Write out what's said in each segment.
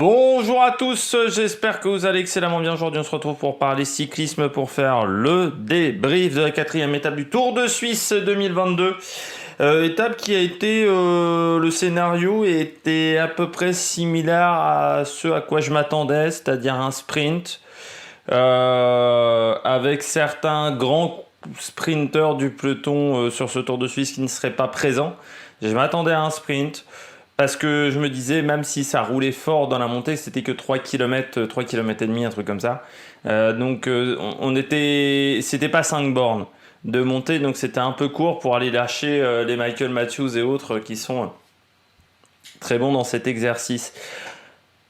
Bonjour à tous, j'espère que vous allez excellemment bien. Aujourd'hui on se retrouve pour parler cyclisme, pour faire le débrief de la quatrième étape du Tour de Suisse 2022. Étape qui a été, le scénario était à peu près similaire à ce à quoi je m'attendais, c'est-à-dire un sprint avec certains grands sprinteurs du peloton sur ce Tour de Suisse qui ne seraient pas présents. Je m'attendais à un sprint. Parce que je me disais, même si ça roulait fort dans la montée, c'était que 3 km, 3 km et demi, un truc comme ça. C'était pas 5 bornes de montée, donc c'était un peu court pour aller lâcher les Michael Matthews et autres qui sont très bons dans cet exercice.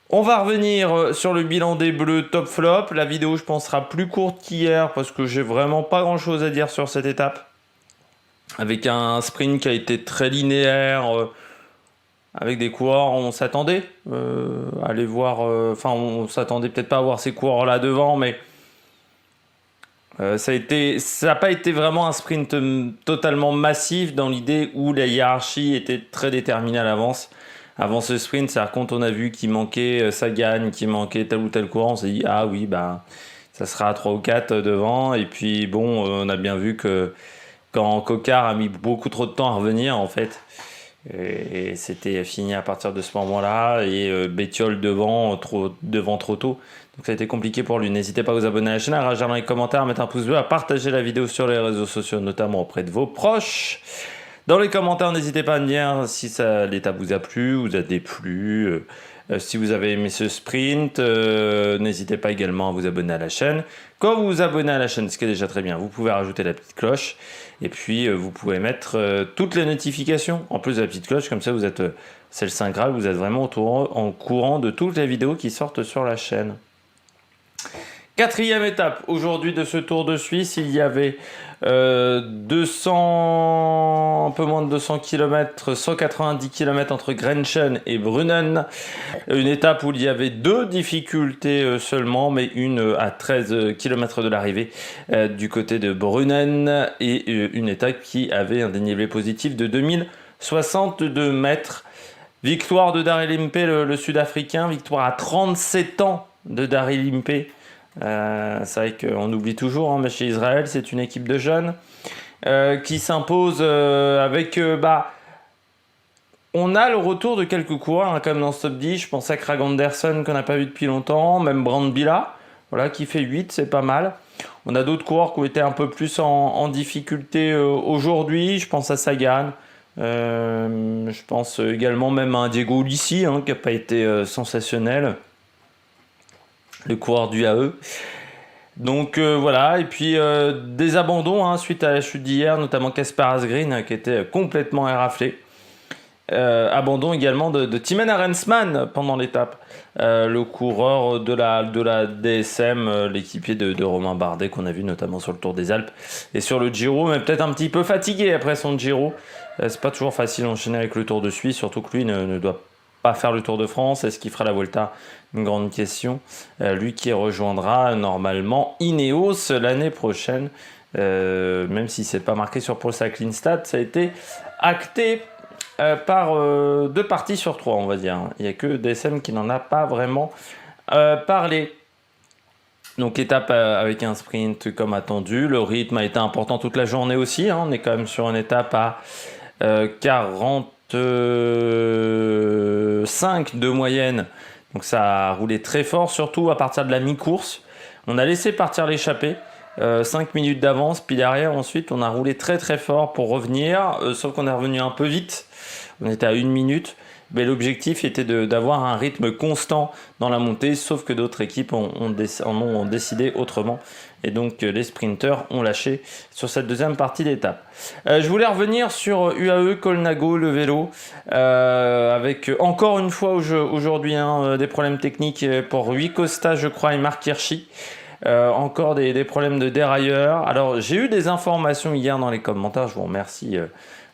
On va revenir sur le bilan des Bleus top flop. La vidéo, je pense, sera plus courte qu'hier parce que j'ai vraiment pas grand chose à dire sur cette étape. Avec un sprint qui a été très linéaire. Avec des coureurs, on s'attendait à les voir. On s'attendait peut-être pas à voir ces coureurs là devant, mais ça n'a pas été vraiment un sprint totalement massif dans l'idée où la hiérarchie était très déterminée à l'avance. Avant ce sprint, c'est-à-dire quand on a vu qu'il manquait Sagan, qu'il manquait tel ou tel coureur, on s'est dit ah oui ça sera à 3 ou 4 devant. Et puis bon, on a bien vu que quand Coquard a mis beaucoup trop de temps à revenir en fait. Et c'était fini à partir de ce moment-là. Et Bettiol devant trop tôt. Donc ça a été compliqué pour lui. N'hésitez pas à vous abonner à la chaîne, à réagir dans les commentaires, à mettre un pouce bleu, à partager la vidéo sur les réseaux sociaux, notamment auprès de vos proches. Dans les commentaires, n'hésitez pas à me dire si l'étape vous a plu, vous a déplu. Si vous avez aimé ce sprint, n'hésitez pas également à vous abonner à la chaîne. Quand vous vous abonnez à la chaîne, ce qui est déjà très bien, vous pouvez rajouter la petite cloche. Et puis, vous pouvez mettre toutes les notifications en plus de la petite cloche. Comme ça, c'est le Saint Graal, vous êtes vraiment en courant de toutes les vidéos qui sortent sur la chaîne. Quatrième étape aujourd'hui de ce Tour de Suisse, il y avait un peu moins de 200 km, 190 km entre Grenchen et Brunnen. Une étape où il y avait deux difficultés seulement, mais une à 13 km de l'arrivée du côté de Brunnen et une étape qui avait un dénivelé positif de 2062 mètres. Victoire de Daryl Impey, le Sud-Africain, victoire à 37 ans de Daryl Impey. C'est vrai qu'on oublie toujours, mais chez Israël, c'est une équipe de jeunes qui s'impose avec... on a le retour de quelques coureurs, comme dans ce top 10. Je pense à Craig Anderson qu'on n'a pas vu depuis longtemps, même Brandbilla, voilà, qui fait 8, c'est pas mal. On a d'autres coureurs qui ont été un peu plus en difficulté aujourd'hui. Je pense à Sagan. Je pense également même à un Diego Ulissi qui n'a pas été sensationnel. Le coureur du AE. Donc voilà, et puis des abandons suite à la chute d'hier, notamment Kasper Asgreen qui était complètement éraflé. Abandon également de Thymen Arensman pendant l'étape. Le coureur de la DSM, l'équipier de Romain Bardet qu'on a vu notamment sur le Tour des Alpes et sur le Giro, mais peut-être un petit peu fatigué après son Giro. C'est pas toujours facile d'enchaîner avec le Tour de Suisse, surtout que lui ne doit pas faire le Tour de France. Est-ce qu'il fera la Vuelta? Une grande question. Lui qui rejoindra normalement Ineos l'année prochaine, même si c'est pas marqué sur Pro Cycling Stats, ça a été acté par 2 parties sur 3, on va dire. Il n'y a que DSM qui n'en a pas vraiment parlé. Donc étape avec un sprint comme attendu. Le rythme a été important toute la journée aussi. On est quand même sur une étape à 45 de moyenne. Donc ça a roulé très fort, surtout à partir de la mi-course. On a laissé partir l'échappée, 5 minutes d'avance, puis derrière ensuite on a roulé très très fort pour revenir, sauf qu'on est revenu un peu vite. On était à 1 minute, mais l'objectif était d'avoir un rythme constant dans la montée, sauf que d'autres équipes en ont décidé autrement. Et donc les sprinteurs ont lâché sur cette deuxième partie d'étape. Je voulais revenir sur UAE Colnago, le vélo, avec encore une fois aujourd'hui des problèmes techniques pour Rui Costa, je crois, et Marc Hirschi. Encore des problèmes de dérailleur. Alors j'ai eu des informations hier dans les commentaires, je vous remercie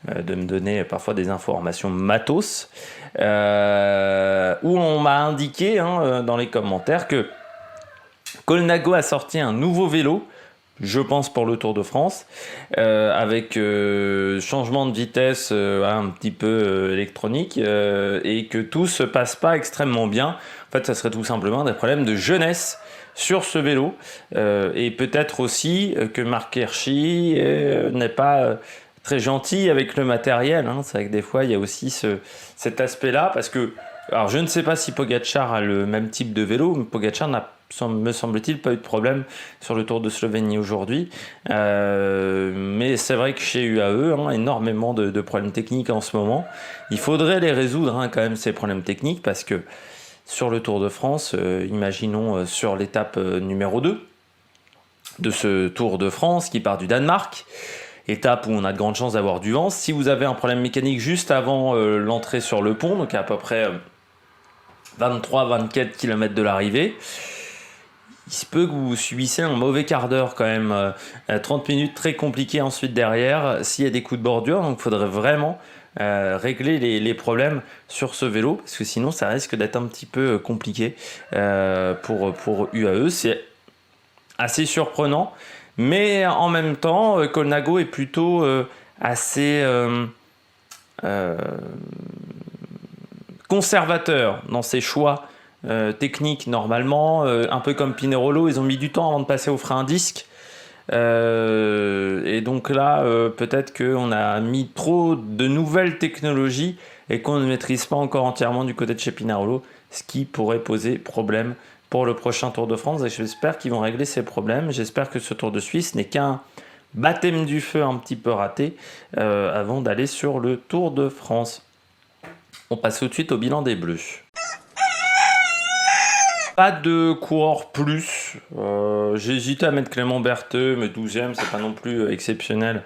de me donner parfois des informations matos, où on m'a indiqué dans les commentaires que Colnago a sorti un nouveau vélo, je pense pour le Tour de France, avec changement de vitesse un petit peu électronique, et que tout se passe pas extrêmement bien. En fait, ça serait tout simplement des problèmes de jeunesse sur ce vélo. Et peut-être aussi que Marc Hirschi n'est pas très gentil avec le matériel. Hein. C'est vrai que des fois, il y a aussi cet aspect-là. Parce que, alors je ne sais pas si Pogačar a le même type de vélo, mais Pogačar n'a, me semble-t-il, pas eu de problème sur le Tour de Slovénie aujourd'hui. Mais c'est vrai que chez UAE, énormément de problèmes techniques en ce moment. Il faudrait les résoudre quand même, ces problèmes techniques, parce que sur le Tour de France, imaginons sur l'étape numéro 2 de ce Tour de France qui part du Danemark, étape où on a de grandes chances d'avoir du vent. Si vous avez un problème mécanique juste avant l'entrée sur le pont, donc à peu près 23-24 km de l'arrivée, il se peut que vous subissez un mauvais quart d'heure quand même, 30 minutes très compliquées ensuite derrière, s'il y a des coups de bordure, donc il faudrait vraiment régler les sur ce vélo, parce que sinon ça risque d'être un petit peu compliqué pour UAE. C'est assez surprenant, mais en même temps, Colnago est plutôt assez conservateur dans ses choix techniques normalement, un peu comme Pinerolo, ils ont mis du temps avant de passer au frein à disque. Et donc là, peut-être qu'on a mis trop de nouvelles technologies et qu'on ne maîtrise pas encore entièrement du côté de chez Pinerolo, ce qui pourrait poser problème pour le prochain Tour de France. Et j'espère qu'ils vont régler ces problèmes. J'espère que ce Tour de Suisse n'est qu'un baptême du feu un petit peu raté avant d'aller sur le Tour de France. On passe tout de suite au bilan des Bleus. Pas de coureur plus. J'ai hésité à mettre Clément Bertheux, mais 12e, c'est pas non plus exceptionnel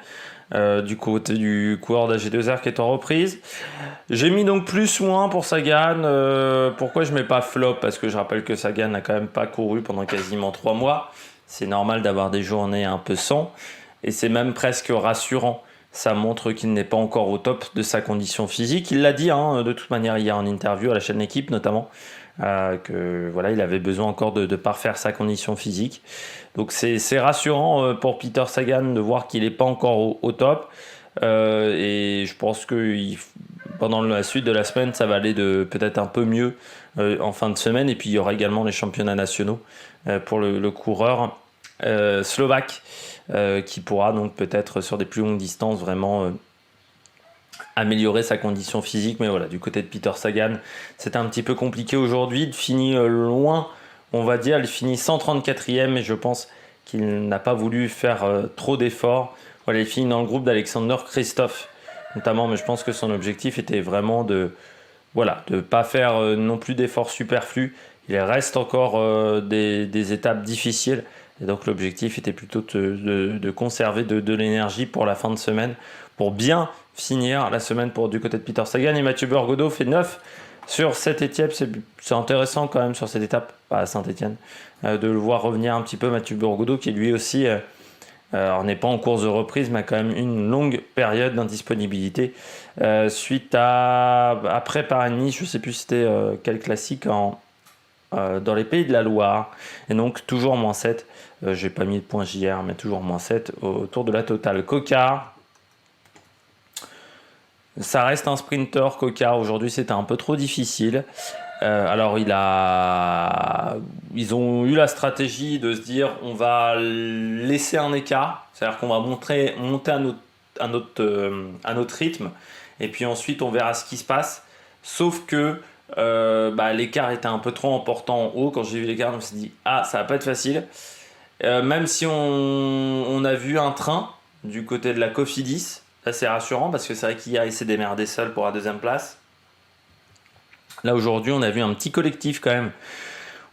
du côté du coureur d'AG2R qui est en reprise. J'ai mis donc plus-moins pour Sagan. Pourquoi je mets pas flop? Parce que je rappelle que Sagan n'a quand même pas couru pendant quasiment 3 mois. C'est normal d'avoir des journées un peu sans. Et c'est même presque rassurant. Ça montre qu'il n'est pas encore au top de sa condition physique. Il l'a dit de toute manière hier en interview à la chaîne L'équipe notamment. Que voilà, il avait besoin encore de parfaire sa condition physique. Donc c'est rassurant pour Peter Sagan de voir qu'il n'est pas encore au top. Et je pense que pendant la suite de la semaine, ça va aller peut-être un peu mieux en fin de semaine. Et puis il y aura également les championnats nationaux pour le coureur slovaque qui pourra donc peut-être sur des plus longues distances vraiment améliorer sa condition physique. Mais voilà, du côté de Peter Sagan, c'était un petit peu compliqué aujourd'hui. Il finit loin, on va dire. Il finit 134e et je pense qu'il n'a pas voulu faire trop d'efforts. Voilà, il finit dans le groupe d'Alexander Kristoff notamment, mais je pense que son objectif était vraiment de pas faire non plus d'efforts superflus. Il reste encore des étapes difficiles et donc l'objectif était plutôt de conserver de l'énergie pour la fin de semaine, pour bien finir la semaine du côté de Peter Sagan. Et Mathieu Burgodeau fait 9 sur cette étape. C'est intéressant quand même sur cette étape, pas à Saint-Etienne, de le voir revenir un petit peu. Mathieu Burgodeau qui lui aussi alors n'est pas en course de reprise, mais a quand même une longue période d'indisponibilité suite après Paris-Nice, je ne sais plus c'était quel classique dans les Pays de la Loire, et donc toujours moins 7. J'ai pas mis de point JR, mais toujours moins 7 autour de la totale. Coquard, ça reste un sprinter. Coquard aujourd'hui c'était un peu trop difficile. Alors ils ont eu la stratégie de se dire on va laisser un écart, c'est-à-dire qu'on va monter à notre rythme et puis ensuite on verra ce qui se passe. Sauf que l'écart était un peu trop important en haut. Quand j'ai vu l'écart, je me suis dit ça va pas être facile. Même si on a vu un train du côté de la Cofidis, ça c'est rassurant parce que c'est vrai qu'hier il s'est démerdé seul pour la 2e place. Là aujourd'hui on a vu un petit collectif quand même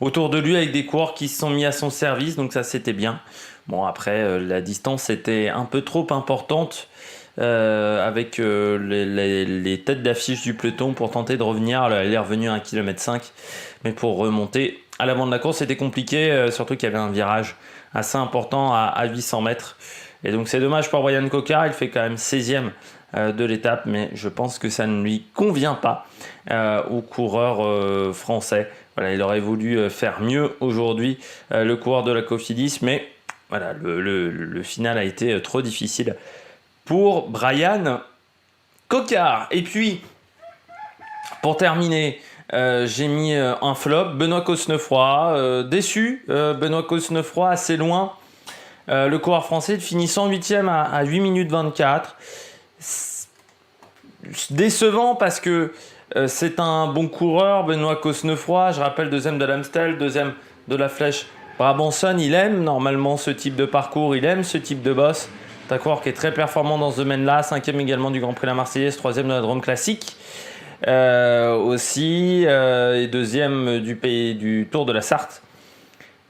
autour de lui avec des coureurs qui se sont mis à son service, donc ça c'était bien. Bon après la distance était un peu trop importante avec les têtes d'affiche du peloton pour tenter de revenir. Elle est revenue à 1,5 km, mais pour remonter à l'avant de la course c'était compliqué, surtout qu'il y avait un virage assez important à 800 mètres. Et donc c'est dommage pour Bryan Coquard, il fait quand même 16e de l'étape, mais je pense que ça ne lui convient pas au coureur français. Voilà, il aurait voulu faire mieux aujourd'hui, le coureur de la Cofidis, mais voilà, le final a été trop difficile pour Bryan Coquard. Et puis, pour terminer, J'ai mis un flop, Benoît Cosnefroy, déçu, Benoît Cosnefroy assez loin. Le coureur français finit 108e à 8 minutes 24. Décevant parce que c'est un bon coureur, Benoît Cosnefroy, je rappelle deuxième de l'Amstel, deuxième de la Flèche Brabançonne, il aime normalement ce type de parcours, il aime ce type de boss. C'est un coureur qui est très performant dans ce domaine-là, cinquième également du Grand Prix La Marseillaise, troisième de la Drôme Classique aussi, et deuxième du Tour de la Sarthe.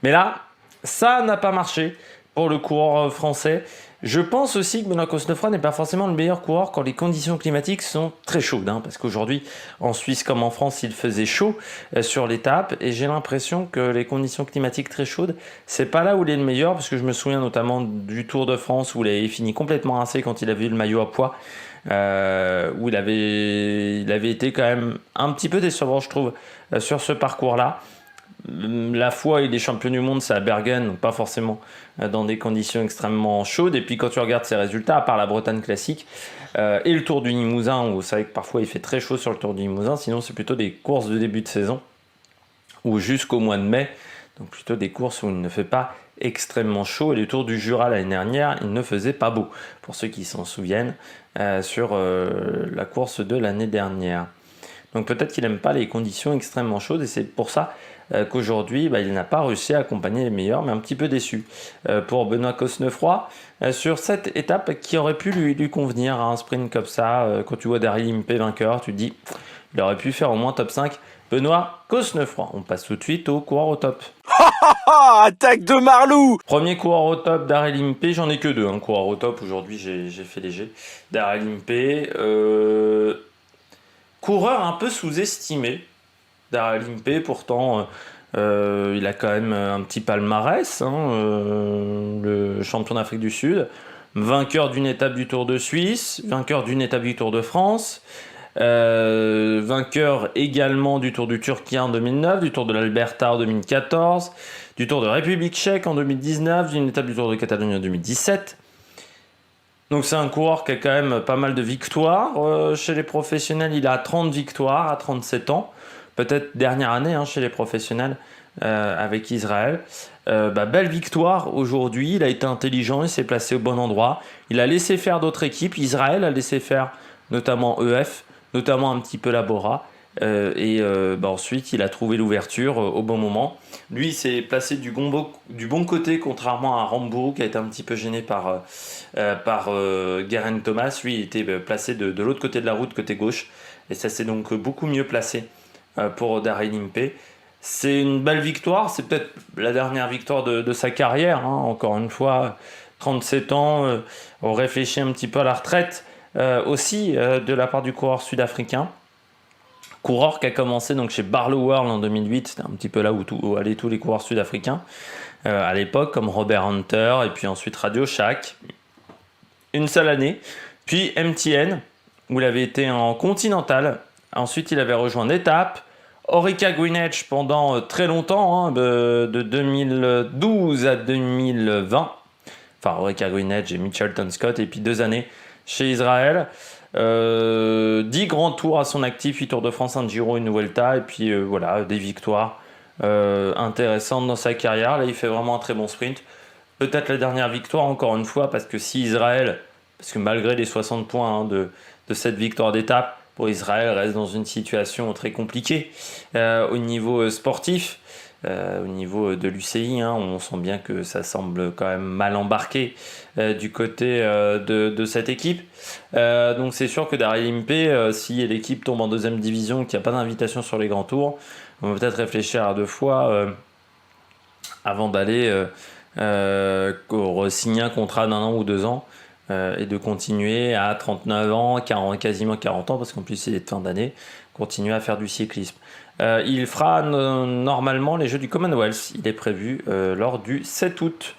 Mais là, ça n'a pas marché pour le coureur français. Je pense aussi que Benoît Cosnefroy n'est pas forcément le meilleur coureur quand les conditions climatiques sont très chaudes. Parce qu'aujourd'hui, en Suisse comme en France, il faisait chaud sur l'étape. Et j'ai l'impression que les conditions climatiques très chaudes, c'est pas là où il est le meilleur. Parce que je me souviens notamment du Tour de France où il avait fini complètement rincé quand il avait eu le maillot à pois. Où il avait été quand même un petit peu décevant, je trouve, sur ce parcours-là. La fois il est champion du monde, c'est à Bergen, donc pas forcément dans des conditions extrêmement chaudes. Et puis quand tu regardes ses résultats, à part la Bretagne classique et le Tour du Limousin, où c'est vrai que parfois il fait très chaud sur le Tour du Limousin, sinon c'est plutôt des courses de début de saison ou jusqu'au mois de mai, donc plutôt des courses où il ne fait pas extrêmement chaud. Et le Tour du Jura l'année dernière, il ne faisait pas beau, pour ceux qui s'en souviennent, sur la course de l'année dernière. Donc peut-être qu'il n'aime pas les conditions extrêmement chaudes et c'est pour ça qu'aujourd'hui il n'a pas réussi à accompagner les meilleurs, mais un petit peu déçu pour Benoît Cosnefroy sur cette étape qui aurait pu lui convenir à un sprint comme ça. Quand tu vois Daryl Impey vainqueur, tu te dis il aurait pu faire au moins top 5. Benoît Cosnefroy. On passe tout de suite au coureur au top. Attaque de Marlou! Premier coureur au top, Daryl Impey. J'en ai que deux, coureur au top. Aujourd'hui, j'ai fait léger. Daryl Impey. Coureur un peu sous-estimé, Daryl Impey, pourtant il a quand même un petit palmarès, le champion d'Afrique du Sud, vainqueur d'une étape du Tour de Suisse, vainqueur d'une étape du Tour de France, vainqueur également du Tour du Turquie en 2009, du Tour de l'Alberta en 2014, du Tour de République tchèque en 2019, d'une étape du Tour de Catalogne en 2017. Donc c'est un coureur qui a quand même pas mal de victoires. Chez les professionnels, il a 30 victoires à 37 ans. Peut-être dernière année chez les professionnels avec Israël. Belle victoire aujourd'hui. Il a été intelligent, il s'est placé au bon endroit. Il a laissé faire d'autres équipes. Israël a laissé faire notamment EF, notamment un petit peu la Bora. Ensuite, il a trouvé l'ouverture au bon moment. Lui, il s'est placé du bon côté, contrairement à Rambo, qui a été un petit peu gêné par Geraint Thomas. Lui, il était placé de l'autre côté de la route, côté gauche. Et ça s'est donc beaucoup mieux placé pour Daryl Impey. C'est une belle victoire. C'est peut-être la dernière victoire de sa carrière. Encore une fois, 37 ans. On réfléchit un petit peu à la retraite aussi de la part du coureur sud-africain. Coureur qui a commencé donc chez Barlow World en 2008, c'était un petit peu là où allaient tous les coureurs sud-africains à l'époque, comme Robert Hunter, et puis ensuite Radio Shack, une seule année, puis MTN, où il avait été en Continental, ensuite il avait rejoint Étape, Orica Greenedge pendant très longtemps, de 2012 à 2020, enfin Orica Greenedge et Mitchelton Scott, et puis 2 années chez Israël. 10 grands tours à son actif, 8 Tours de France, un Giro, une Vuelta, et puis des victoires intéressantes dans sa carrière. Là, il fait vraiment un très bon sprint. Peut-être la dernière victoire, encore une fois, parce que si Israël, parce que malgré les 60 points de cette victoire d'étape, pour Israël reste dans une situation très compliquée au niveau sportif. Au niveau de l'UCI, on sent bien que ça semble quand même mal embarqué du côté de cette équipe. Donc c'est sûr que Daryl Impey, si l'équipe tombe en deuxième division, qu'il n'y a pas d'invitation sur les grands tours, on va peut-être réfléchir à 2 fois avant d'aller signer un contrat d'1 an ou 2 ans et de continuer à 39 ans, quasiment 40 ans, parce qu'en plus c'est de fin d'année, continuer à faire du cyclisme. Il fera normalement les Jeux du Commonwealth. Il est prévu lors du 7 août,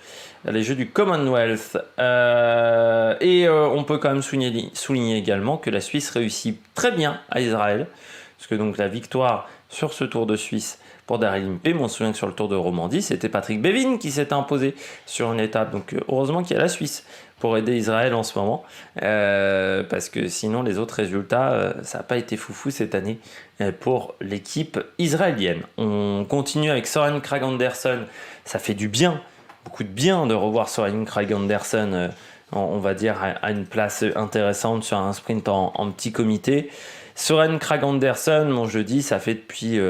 les Jeux du Commonwealth. On peut quand même souligner également que la Suisse réussit très bien à Israël, parce que donc la victoire sur ce Tour de Suisse pour Daryl Impey. On se souvient que sur le Tour de Romandie, c'était Patrick Bevin qui s'était imposé sur une étape. Donc heureusement qu'il y a la Suisse pour aider Israël en ce moment, parce que sinon les autres résultats, ça n'a pas été foufou cette année pour l'équipe israélienne. On continue avec Søren Kragh Andersen. Ça fait du bien, beaucoup de bien de revoir Søren Kragh Andersen, on va dire, à une place intéressante sur un sprint en petit comité. Søren Kragh Andersen, mon jeudi, ça fait depuis...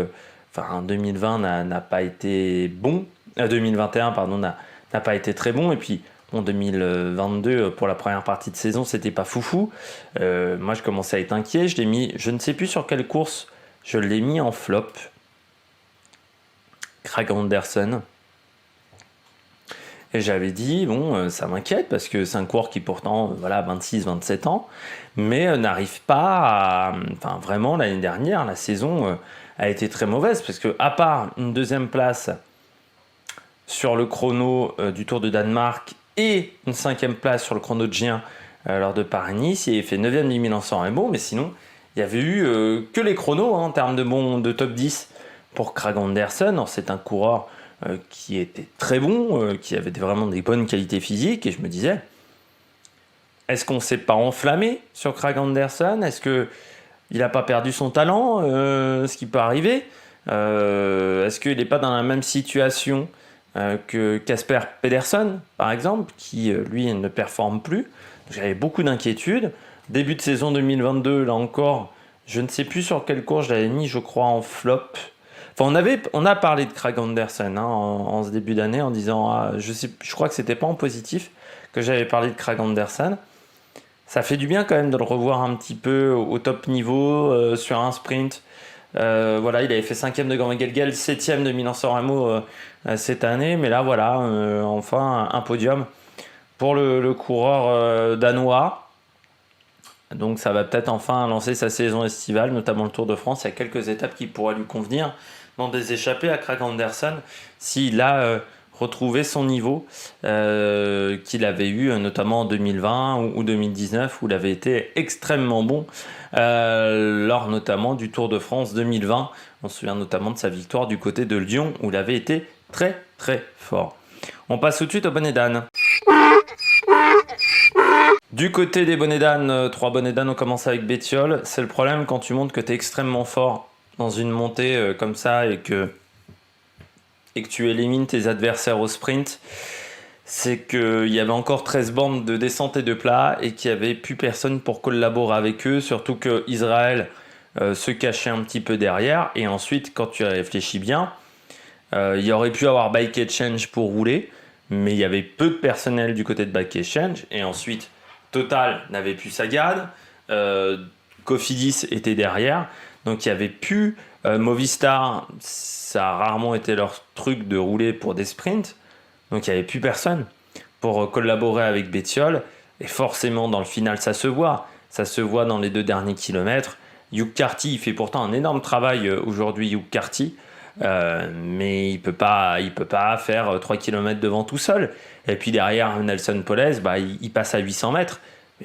2020 n'a pas été bon. 2021, pardon, n'a pas été très bon. Et puis, 2022, pour la première partie de saison, c'était pas foufou. Moi, je commençais à être inquiet. Je l'ai mis, je ne sais plus sur quelle course, je l'ai mis en flop. Kragh Andersen. Et j'avais dit, ça m'inquiète parce que c'est un coureur qui pourtant, 26-27 ans, mais n'arrive pas à... vraiment, l'année dernière, la saison a été très mauvaise parce que, à part une deuxième place sur le chrono du Tour de Danemark et une 5e place sur le chrono de Gien lors de Paris-Nice, il fait 9e du Milan-San Remo, mais sinon, il n'y avait eu que les chronos en termes de top 10 pour Kragh Andersen. Alors, c'est un coureur qui était très bon, qui avait vraiment des bonnes qualités physiques, et je me disais, est-ce qu'on ne s'est pas enflammé sur Kragh Andersen? Est-ce qu'il n'a pas perdu son talent, ce qui peut arriver? Est-ce qu'il n'est pas dans la même situation que Casper Pedersen, par exemple, qui, lui, ne performe plus? J'avais beaucoup d'inquiétudes. Début de saison 2022, là encore, je ne sais plus sur quelle course je l'avais mis, je crois, en flop. On a parlé de Kragh Andersen en ce début d'année en disant, je crois que c'était pas en positif que j'avais parlé de Kragh Andersen. Ça fait du bien quand même de le revoir un petit peu au top niveau sur un sprint. Il avait fait 5e de Grand Gelgel, 7e de Milan-San Remo cette année, mais là enfin un podium pour le coureur danois. Donc ça va peut-être enfin lancer sa saison estivale, notamment le Tour de France. Il y a quelques étapes qui pourraient lui convenir dans des échappées à Kragh Andersen s'il a retrouvé son niveau qu'il avait eu notamment en 2020 ou 2019 où il avait été extrêmement bon lors notamment du Tour de France 2020. On se souvient notamment de sa victoire du côté de Lyon où il avait été très très fort. On passe tout de suite au bonnet d'âne. Du côté des bonnets d'âne, 3 bonnets d'âne, on commence avec Bettiol. C'est le problème quand tu montres que tu es extrêmement fort dans une montée comme ça et que tu élimines tes adversaires au sprint. C'est qu'il y avait encore 13 bornes de descente et de plat et qu'il n'y avait plus personne pour collaborer avec eux. Surtout que Israël se cachait un petit peu derrière. Et ensuite, quand tu réfléchis bien, il y aurait pu avoir Bike Exchange pour rouler. Mais il y avait peu de personnel du côté de Bike Exchange. Et ensuite, Total n'avait plus Sagan, Cofidis était derrière, donc il n'y avait plus Movistar, ça a rarement été leur truc de rouler pour des sprints, donc il n'y avait plus personne pour collaborer avec Bettiol, et forcément dans le final ça se voit dans les 2 derniers kilomètres. Hugh Carty, il fait pourtant un énorme travail aujourd'hui, Hugh Carty, mais il peut pas faire 3 km devant tout seul. Et puis derrière Nelson Poles, il passe à 800 mètres.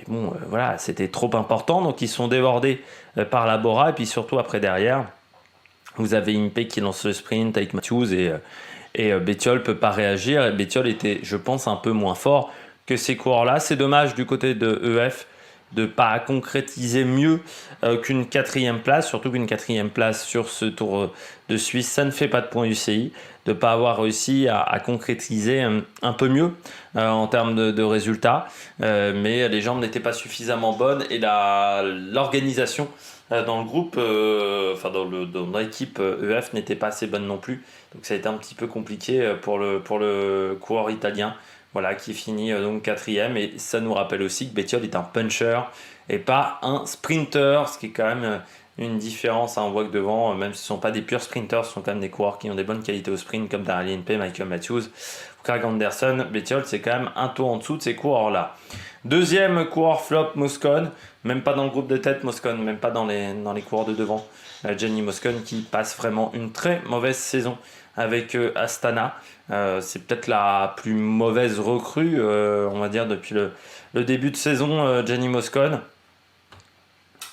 Mais c'était trop important. Donc ils sont débordés par la Bora. Et puis surtout après derrière, vous avez Impey qui lance le sprint avec Matthews et Bettiol peut pas réagir. Et Bettiol était, je pense, un peu moins fort que ces coureurs-là. C'est dommage du côté de EF de pas concrétiser mieux qu'une 4e place, surtout qu'une 4e place sur ce Tour de Suisse, ça ne fait pas de points UCI, de pas avoir réussi à concrétiser un peu mieux en termes de résultats, mais les jambes n'étaient pas suffisamment bonnes et l'organisation dans le groupe, dans l'équipe EF n'était pas assez bonne non plus, donc ça a été un petit peu compliqué pour le coureur italien. Qui finit donc 4e, et ça nous rappelle aussi que Bettiol est un puncher et pas un sprinter, ce qui est quand même une différence. On voit que devant, même si ce ne sont pas des purs sprinters, ce sont quand même des coureurs qui ont des bonnes qualités au sprint, comme Daryl Impey, Michael Matthews, Kragh Andersen. Bettiol, c'est quand même un tour en dessous de ces coureurs-là. 2e coureur flop, Moscon, même pas dans le groupe de tête, Moscon, même pas dans les coureurs de devant. Jenny Moscon qui passe vraiment une très mauvaise saison avec Astana. C'est peut-être la plus mauvaise recrue, on va dire, depuis le début de saison, Jenny Moscon.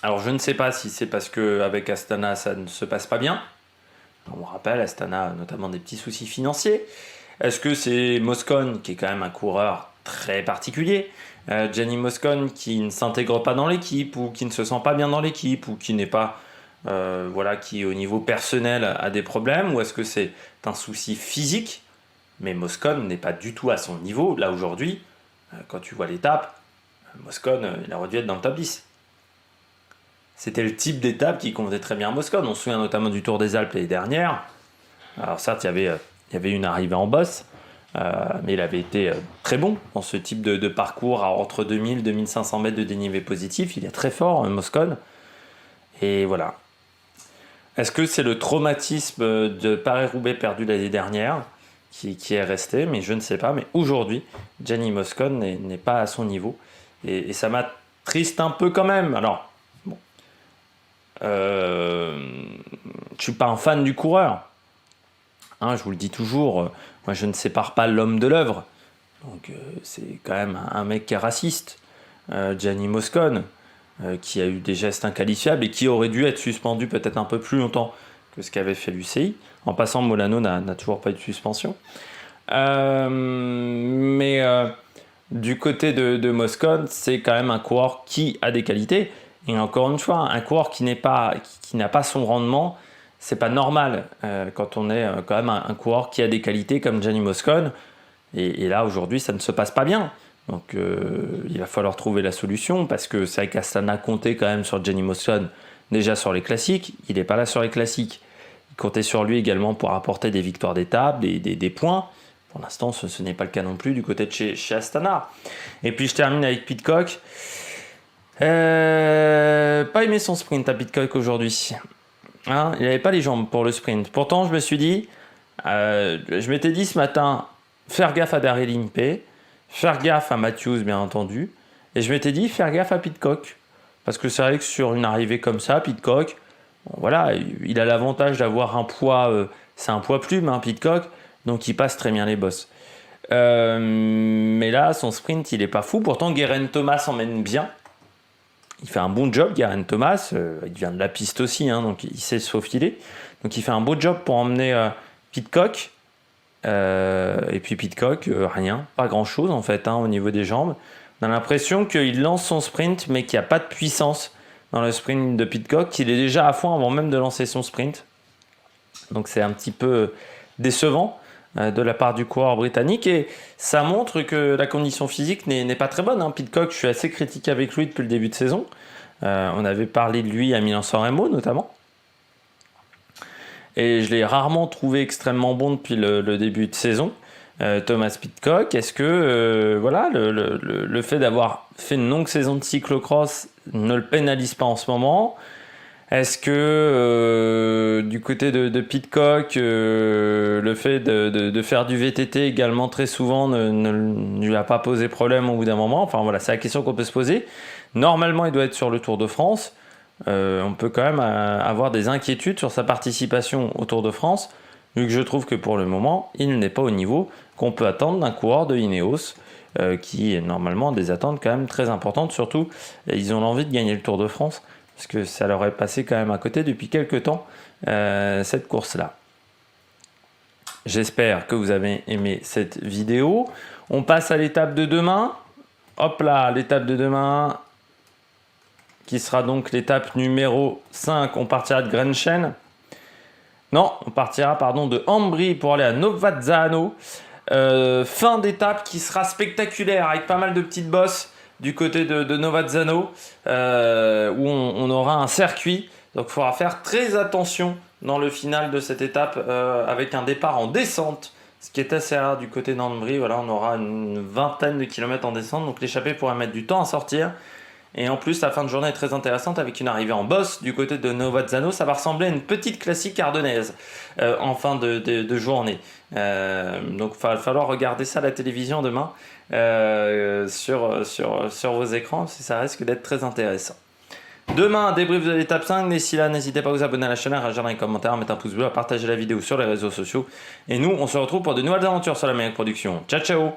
Alors je ne sais pas si c'est parce qu'avec Astana ça ne se passe pas bien, On rappelle, Astana a notamment des petits soucis financiers. Est-ce que c'est Moscon, qui est quand même un coureur très particulier, Gianni Moscon qui ne s'intègre pas dans l'équipe, ou qui ne se sent pas bien dans l'équipe, ou qui n'est pas, qui au niveau personnel a des problèmes, ou est-ce que c'est un souci physique? Mais Moscon n'est pas du tout à son niveau. Là aujourd'hui, quand tu vois l'étape, Moscon, il aurait dû être dans le top 10. C'était le type d'étape qui convenait très bien à Moscon. On se souvient notamment du Tour des Alpes l'année dernière. Alors certes, il y avait une arrivée en bosse, mais il avait été très bon dans ce type de parcours à entre 2000 et 2500 mètres de dénivelé positif. Il est très fort, Moscon. Et voilà. Est-ce que c'est le traumatisme de Paris-Roubaix perdu l'année dernière qui est resté? Mais je ne sais pas. Mais aujourd'hui, Gianni Moscon n'est pas à son niveau. Et ça m'attriste un peu quand même. Alors, bon. Je suis pas un fan du coureur. Hein, je vous le dis toujours, moi je ne sépare pas l'homme de l'œuvre. Donc c'est quand même un mec qui est raciste. Gianni Moscon, qui a eu des gestes inqualifiables et qui aurait dû être suspendu peut-être un peu plus longtemps que ce qu'avait fait l'UCI. En passant, Molano n'a toujours pas eu de suspension. Mais du côté de Moscon, c'est quand même un coureur qui a des qualités. Et encore une fois, un coureur qui n'a pas son rendement, c'est pas normal quand on est quand même un coureur qui a des qualités comme Gianni Moscon. Et là, aujourd'hui, ça ne se passe pas bien. Donc, il va falloir trouver la solution parce que c'est vrai qu'Astana comptait quand même sur Gianni Moscon, déjà sur les classiques. Il n'est pas là sur les classiques. Il comptait sur lui également pour apporter des victoires d'étape, des points. Pour l'instant, ce n'est pas le cas non plus du côté de chez Astana. Et puis, je termine avec Pidcock. Pas aimé son sprint à Pidcock aujourd'hui. Hein, il n'avait pas les jambes pour le sprint. Pourtant, je me suis dit, je m'étais dit ce matin, faire gaffe à Daryl Impey, faire gaffe à Matthews, bien entendu, et je m'étais dit, faire gaffe à Pidcock. Parce que c'est vrai que sur une arrivée comme ça, Pidcock, bon, voilà, il a l'avantage d'avoir un poids, c'est un poids plume, hein, Pidcock, donc il passe très bien les bosses. Mais là, son sprint, il est pas fou. Pourtant, Geraint Thomas emmène bien. Il fait un bon job, Geraint Thomas. Il vient de la piste aussi, hein, donc il sait se faufiler. Donc il fait un beau job pour emmener Pidcock. Et puis Pidcock, rien, pas grand-chose en fait hein, au niveau des jambes. On a l'impression qu'il lance son sprint, mais qu'il n'y a pas de puissance dans le sprint de Pidcock, qu'il est déjà à fond avant même de lancer son sprint. Donc c'est un petit peu décevant de la part du coureur britannique et ça montre que la condition physique n'est pas très bonne. Hein. Pidcock, je suis assez critique avec lui depuis le début de saison. On avait parlé de lui à Milan-San Remo notamment. Et je l'ai rarement trouvé extrêmement bon depuis le début de saison. Thomas Pidcock, est-ce que voilà, le fait d'avoir fait une longue saison de cyclocross ne le pénalise pas en ce moment? Est-ce que du côté de Pidcock, le fait de faire du VTT également très souvent ne lui a pas posé problème au bout d'un moment? Enfin voilà, c'est la question qu'on peut se poser. Normalement, il doit être sur le Tour de France. On peut quand même avoir des inquiétudes sur sa participation au Tour de France, vu que je trouve que pour le moment, il n'est pas au niveau qu'on peut attendre d'un coureur de Ineos, qui normalement a des attentes quand même très importantes. Surtout, ils ont l'envie de gagner le Tour de France, parce que ça leur est passé quand même à côté depuis quelques temps, cette course-là. J'espère que vous avez aimé cette vidéo. On passe à l'étape de demain. Hop là, l'étape de demain, qui sera donc l'étape numéro 5. On partira de Grenchen. Non, on partira de Ambri pour aller à Novazzano. Fin d'étape qui sera spectaculaire, avec pas mal de petites bosses du côté de Novazzano, où on aura un circuit. Donc il faudra faire très attention dans le final de cette étape, avec un départ en descente, ce qui est assez rare du côté d'Ambri. Voilà, on aura une vingtaine de kilomètres en descente, donc l'échappée pourrait mettre du temps à sortir. Et en plus, la fin de journée est très intéressante avec une arrivée en bosse du côté de Novazzano. Ça va ressembler à une petite classique ardennaise en fin de journée. Donc, il va falloir regarder ça à la télévision demain sur vos écrans, si ça risque d'être très intéressant. Demain, débrief de l'étape 5. D'ici là, n'hésitez pas à vous abonner à la chaîne, à réagir dans les commentaires, à mettre un pouce bleu, à partager la vidéo sur les réseaux sociaux. Et nous, on se retrouve pour de nouvelles aventures sur la Meilleure Production. Ciao, ciao!